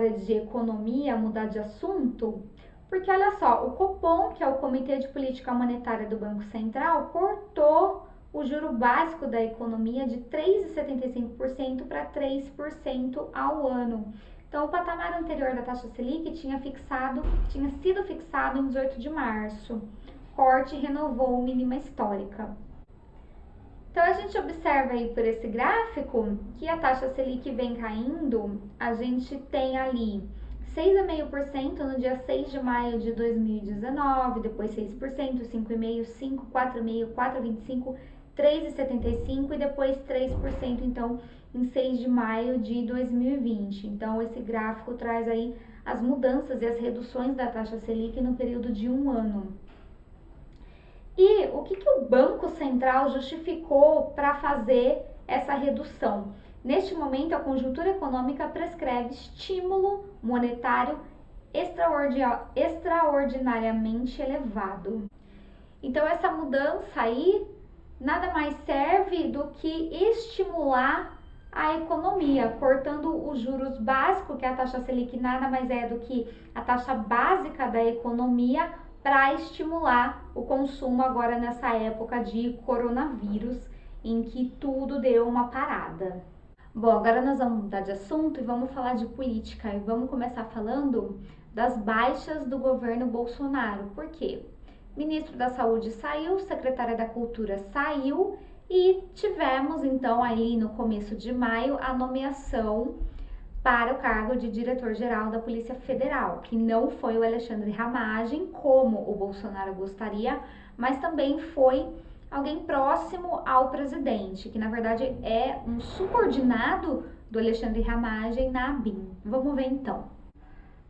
área de economia mudar de assunto, porque olha só, o Copom, que é o Comitê de Política Monetária do Banco Central, cortou o juro básico da economia de 3,75% para 3% ao ano. Então, o patamar anterior da taxa Selic tinha sido fixado em 18 de março. Corte renovou mínima histórica. Então, a gente observa aí por esse gráfico que a taxa Selic vem caindo, a gente tem ali 6,5% no dia 6 de maio de 2019, depois 6%, 5,5%, 5%, 4,5%, 4,25%, 3,75% e depois 3%, então, em 6 de maio de 2020. Então, esse gráfico traz aí as mudanças e as reduções da taxa Selic no período de um ano. E o que o Banco Central justificou para fazer essa redução? Neste momento, a conjuntura econômica prescreve estímulo monetário extraordinariamente elevado. Então, essa mudança aí nada mais serve do que estimular a economia, cortando os juros básicos, que é a taxa Selic nada mais é do que a taxa básica da economia, para estimular o consumo agora nessa época de coronavírus, em que tudo deu uma parada. Bom, agora nós vamos mudar de assunto e vamos falar de política. E vamos começar falando das baixas do governo Bolsonaro. Por quê? Ministro da Saúde saiu, secretária da Cultura saiu e tivemos então aí no começo de maio a nomeação para o cargo de diretor-geral da Polícia Federal, que não foi o Alexandre Ramagem, como o Bolsonaro gostaria, mas também foi alguém próximo ao presidente, que na verdade é um subordinado do Alexandre Ramagem na ABIN. Vamos ver então.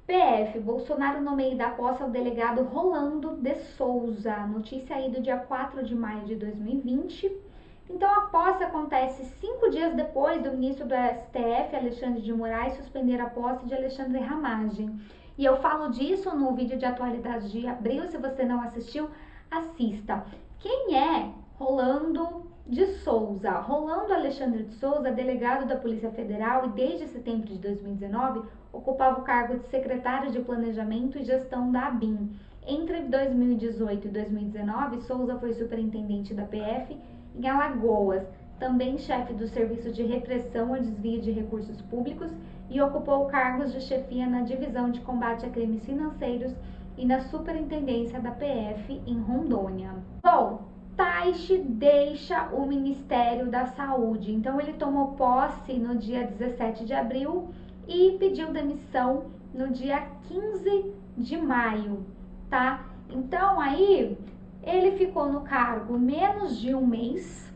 PF, Bolsonaro nomeia e dá posse ao delegado Rolando de Souza. Notícia aí do dia 4 de maio de 2020. Então, a posse acontece 5 dias depois do ministro do STF, Alexandre de Moraes, suspender a posse de Alexandre Ramagem. E eu falo disso no vídeo de atualidade de abril, se você não assistiu, assista. Quem é Rolando de Souza? Rolando Alexandre de Souza, delegado da Polícia Federal e desde setembro de 2019 ocupava o cargo de secretário de Planejamento e Gestão da ABIN. Entre 2018 e 2019, Souza foi superintendente da PF em Alagoas, também chefe do Serviço de Repressão ao Desvio de Recursos Públicos e ocupou cargos de chefia na Divisão de Combate a Crimes Financeiros e na Superintendência da PF em Rondônia. Bom, Taixe deixa o Ministério da Saúde, então ele tomou posse no dia 17 de abril e pediu demissão no dia 15 de maio, tá? Então aí ele ficou no cargo menos de um mês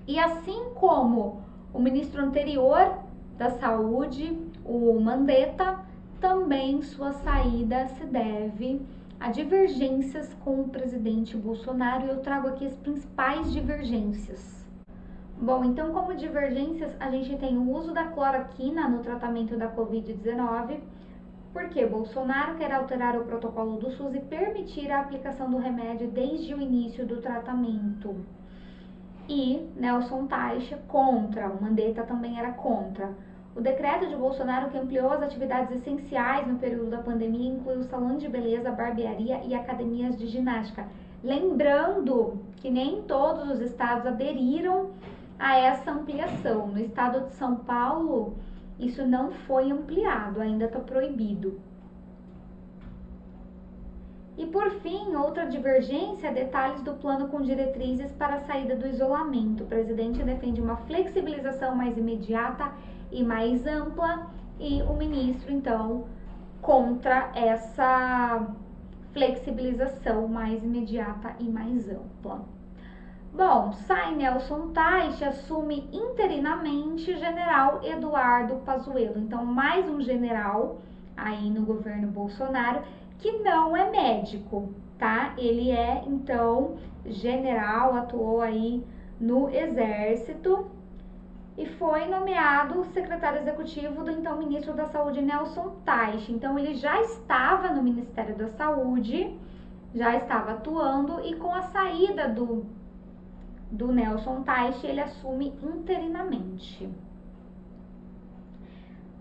e assim como o ministro anterior da Saúde, o Mandetta, também sua saída se deve a divergências com o presidente Bolsonaro e eu trago aqui as principais divergências. Bom, então como divergências a gente tem o uso da cloroquina no tratamento da Covid-19, porque Bolsonaro quer alterar o protocolo do SUS e permitir a aplicação do remédio desde o início do tratamento. E Nelson Teich contra, o Mandetta também era contra. O decreto de Bolsonaro que ampliou as atividades essenciais no período da pandemia inclui o salão de beleza, barbearia e academias de ginástica. Lembrando que nem todos os estados aderiram a essa ampliação. No estado de São Paulo, isso não foi ampliado, ainda está proibido. E por fim, outra divergência, detalhes do plano com diretrizes para a saída do isolamento. O presidente defende uma flexibilização mais imediata e mais ampla e o ministro, então, contra essa flexibilização mais imediata e mais ampla. Bom, sai Nelson Teich, assume interinamente general Eduardo Pazuello. Então, mais um general aí no governo Bolsonaro que não é médico, tá? Ele é, então, general, atuou aí no Exército e foi nomeado secretário executivo do então ministro da Saúde, Nelson Teich. Então, ele já estava no Ministério da Saúde, já estava atuando e com a saída do Nelson Teich, ele assume interinamente.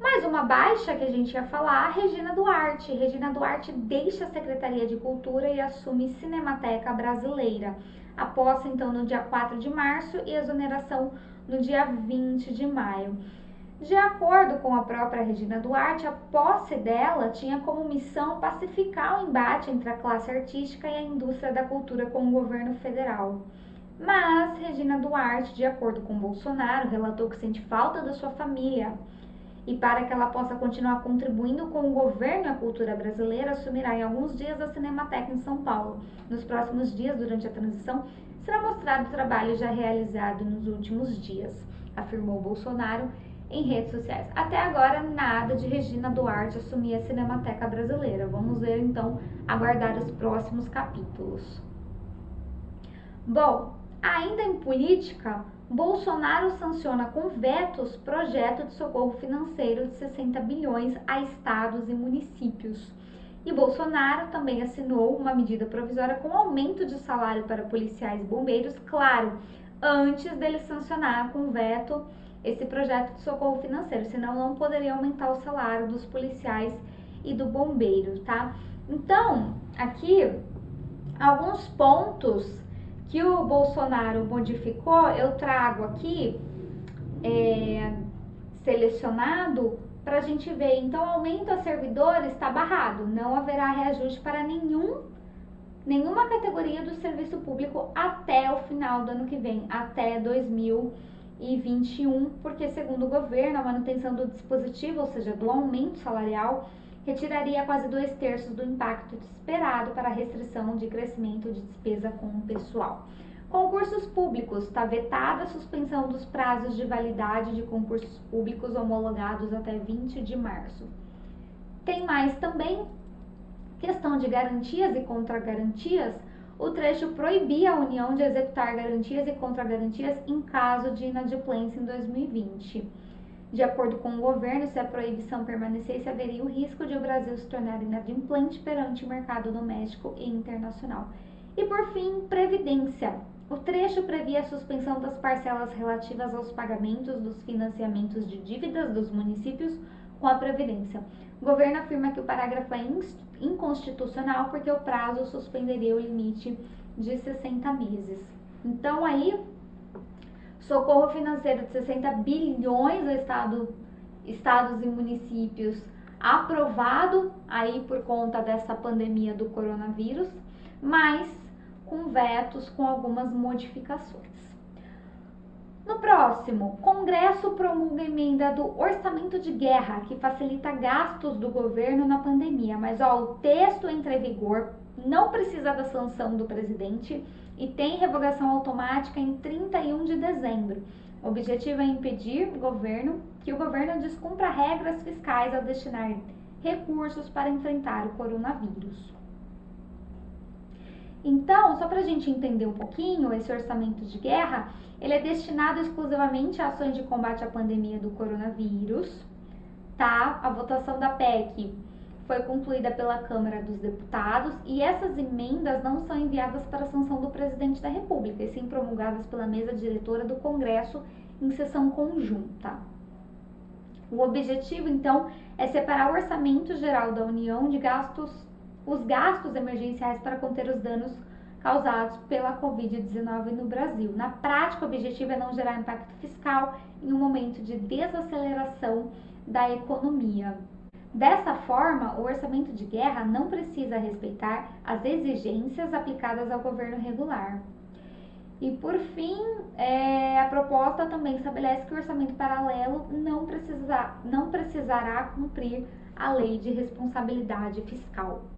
Mais uma baixa que a gente ia falar, Regina Duarte. Regina Duarte deixa a Secretaria de Cultura e assume Cinemateca Brasileira. A posse, então, no dia 4 de março e exoneração no dia 20 de maio. De acordo com a própria Regina Duarte, a posse dela tinha como missão pacificar o embate entre a classe artística e a indústria da cultura com o governo federal. Mas Regina Duarte, de acordo com Bolsonaro, relatou que sente falta da sua família e para que ela possa continuar contribuindo com o governo e a cultura brasileira, assumirá em alguns dias a Cinemateca em São Paulo. Nos próximos dias, durante a transição, será mostrado o trabalho já realizado nos últimos dias, afirmou Bolsonaro em redes sociais. Até agora, nada de Regina Duarte assumir a Cinemateca Brasileira. Vamos ver, então, aguardar os próximos capítulos. Bom, ainda em política, Bolsonaro sanciona com vetos projeto de socorro financeiro de 60 bilhões a estados e municípios. E Bolsonaro também assinou uma medida provisória com aumento de salário para policiais e bombeiros, claro, antes dele sancionar com veto esse projeto de socorro financeiro, senão não poderia aumentar o salário dos policiais e do bombeiro, tá? Então, aqui, alguns pontos que o Bolsonaro modificou, eu trago aqui selecionado para a gente ver. Então, aumento a servidores está barrado, não haverá reajuste para nenhuma categoria do serviço público até o final do ano que vem, até 2021, porque segundo o governo, a manutenção do dispositivo, ou seja, do aumento salarial, retiraria quase 2/3 do impacto esperado para a restrição de crescimento de despesa com o pessoal. Concursos públicos, está vetada a suspensão dos prazos de validade de concursos públicos homologados até 20 de março. Tem mais também, questão de garantias e contragarantias, o trecho proibia a União de executar garantias e contragarantias em caso de inadimplência em 2020. De acordo com o governo, se a proibição permanecesse, haveria o risco de o Brasil se tornar inadimplente perante o mercado doméstico e internacional. E por fim, Previdência. O trecho previa a suspensão das parcelas relativas aos pagamentos dos financiamentos de dívidas dos municípios com a Previdência. O governo afirma que o parágrafo é inconstitucional porque o prazo suspenderia o limite de 60 meses. Então aí, socorro financeiro de 60 bilhões a estados e municípios aprovado aí por conta dessa pandemia do coronavírus, mas com vetos, com algumas modificações. No próximo, Congresso promulga emenda do orçamento de guerra, que facilita gastos do governo na pandemia. Mas o texto entra em vigor, não precisa da sanção do presidente e tem revogação automática em 31 de dezembro. O objetivo é impedir que o governo descumpra regras fiscais ao destinar recursos para enfrentar o coronavírus. Então, só para a gente entender um pouquinho, esse orçamento de guerra, ele é destinado exclusivamente a ações de combate à pandemia do coronavírus, tá? A votação da PEC foi concluída pela Câmara dos Deputados e essas emendas não são enviadas para a sanção do presidente da República, e sim promulgadas pela mesa diretora do Congresso em sessão conjunta. O objetivo, então, é separar o orçamento geral da União de os gastos emergenciais para conter os danos causados pela Covid-19 no Brasil. Na prática, o objetivo é não gerar impacto fiscal em um momento de desaceleração da economia. Dessa forma, o orçamento de guerra não precisa respeitar as exigências aplicadas ao governo regular. E por fim, a proposta também estabelece que o orçamento paralelo não precisará cumprir a lei de responsabilidade fiscal.